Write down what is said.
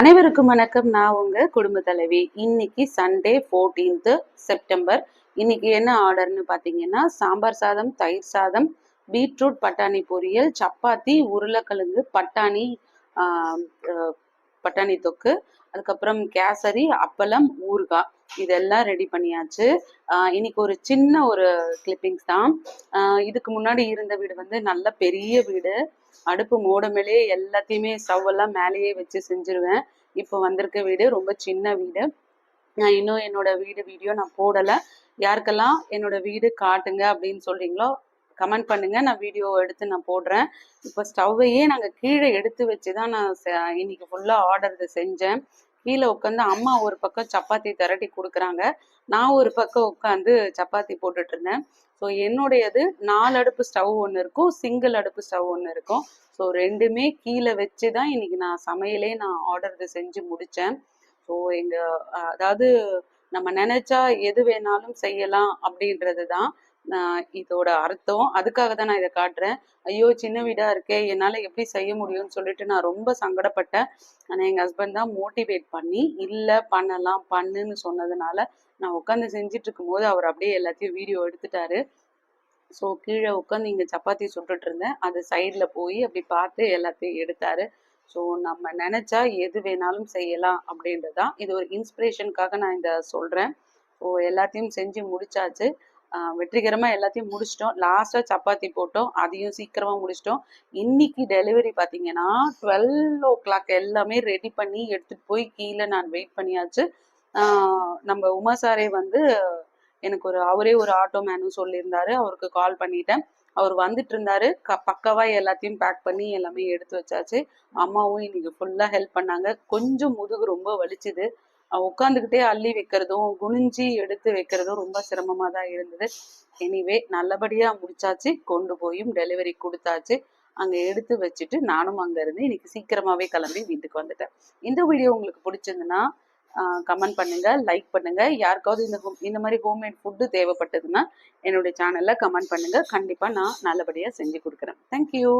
அனைவருக்கும் வணக்கம். நான் உங்க குடும்ப தலைவி. இன்னைக்கு சண்டே 14th செப்டம்பர். இன்னைக்கு என்ன ஆர்டர்னு பார்த்தீங்கன்னா, சாம்பார் சாதம், தயிர் சாதம், பீட்ரூட் பட்டாணி பொரியல், சப்பாத்தி, உருளைக்கிழங்கு, பட்டாணி பட்டாணி தொக்கு, அதுக்கப்புறம் கேசரி, அப்பளம், ஊறுகாய் இதெல்லாம் ரெடி பண்ணியாச்சு. இன்னைக்கு ஒரு சின்ன ஒரு கிளிப்பிங்ஸ் தான். இதுக்கு முன்னாடி இருந்த வீடு வந்து நல்ல பெரிய வீடு. அடுப்பு மோட மேலேயே எல்லாத்தையுமே ஸ்டவ் எல்லாம் மேலேயே வச்சு செஞ்சிருவேன். இப்போ வந்திருக்க வீடு ரொம்ப சின்ன வீடு. நான் இன்னும் என்னோட வீடு வீடியோ நான் போடலை. யாருக்கெல்லாம் என்னோட வீடு காட்டுங்க அப்படின்னு சொல்றீங்களோ கமெண்ட் பண்ணுங்க, நான் வீடியோ எடுத்து நான் போடுறேன். இப்போ ஸ்டவ்வையே நாங்கள் கீழே எடுத்து வச்சு தான் நான் இன்னைக்கு ஃபுல்லாக ஆர்டர் செஞ்சேன். கீழே உட்காந்து அம்மா ஒரு பக்கம் சப்பாத்தி திரட்டி கொடுக்குறாங்க, நான் ஒரு பக்கம் உட்காந்து சப்பாத்தி போட்டுட்டு இருந்தேன். ஸோ என்னுடையது 4 அடுப்பு ஸ்டவ் ஒன்று இருக்கும், சிங்கிள் அடுப்பு ஸ்டவ் ஒன்று இருக்கும். ஸோ ரெண்டுமே கீழே வச்சு தான் இன்னைக்கு நான் சமையலே நான் ஆர்டர் செஞ்சு முடித்தேன். ஸோ அதாவது நம்ம நினைச்சா எது வேணாலும் செய்யலாம் அப்படின்றது தான் இதோட அர்த்தம். அதுக்காக தான் நான் இதை காட்டுறேன். ஐயோ சின்ன வீடா இருக்கே, என்னால் எப்படி செய்ய முடியும்னு சொல்லிட்டு நான் ரொம்ப சங்கடப்பட்டேன். ஆனால் எங்கள் ஹஸ்பண்ட் தான் மோட்டிவேட் பண்ணி இல்லை பண்ணலாம் பண்ணுன்னு சொன்னதுனால நான் உட்காந்து செஞ்சுட்டு இருக்கும்போது அவர் அப்படியே எல்லாத்தையும் வீடியோ எடுத்துட்டாரு. ஸோ கீழே உட்காந்து இங்கே சப்பாத்தி சுட்டுட்டு இருந்தேன், அது சைடில் போய் அப்படி பார்த்து எல்லாத்தையும் எடுத்தாரு. ஸோ நம்ம நினச்சா எது வேணாலும் செய்யலாம் அப்படின்றது தான். இது ஒரு இன்ஸ்பிரேஷனுக்காக நான் இதை சொல்கிறேன். ஸோ எல்லாத்தையும் செஞ்சு முடிச்சாச்சு. வெற்றிகரமாக எல்லாத்தையும் முடிச்சிட்டோம். லாஸ்ட்டாக சப்பாத்தி போட்டோம், அதையும் சீக்கிரமாக முடிச்சிட்டோம். இன்னைக்கு டெலிவரி பார்த்தீங்கன்னா 12 o'clock எல்லாமே ரெடி பண்ணி எடுத்துகிட்டு போய் கீழே நான் வெயிட் பண்ணியாச்சு. நம்ம உமா சாரே வந்து எனக்கு அவரே ஒரு ஆட்டோ மேனும் சொல்லியிருந்தாரு. அவருக்கு கால் பண்ணிட்டேன். அவர் வந்துட்டு இருந்தாரு. பக்காவா எல்லாத்தையும் பேக் பண்ணி எல்லாமே எடுத்து வச்சாச்சு. அம்மாவும் இன்னைக்கு ஃபுல்லா ஹெல்ப் பண்ணாங்க. கொஞ்சம் முதுகு ரொம்ப வலிச்சுது. உட்காந்துக்கிட்டே அள்ளி வைக்கிறதும் குனிஞ்சி எடுத்து வைக்கிறதும் ரொம்ப சிரமமா தான் இருந்தது. எனிவே நல்லபடியா முடிச்சாச்சு. கொண்டு போயும் டெலிவரி கொடுத்தாச்சு. அங்க எடுத்து வச்சுட்டு நானும் அங்க இருந்து இன்னைக்கு சீக்கிரமாவே கிளம்பி வீட்டுக்கு வந்துட்டேன். இந்த வீடியோ உங்களுக்கு பிடிச்சிருந்துன்னா கமெண்ட் பண்ணுங்க, லைக் பண்ணுங்க. யாருக்காவது இந்த மாதிரி ஹோம்மேட் ஃபுட்டு தேவைப்பட்டதுன்னா என்னுடைய சேனல்ல கமெண்ட் பண்ணுங்க. கண்டிப்பா நான் நல்லபடியா செஞ்சு கொடுக்குறேன். தேங்க்யூ.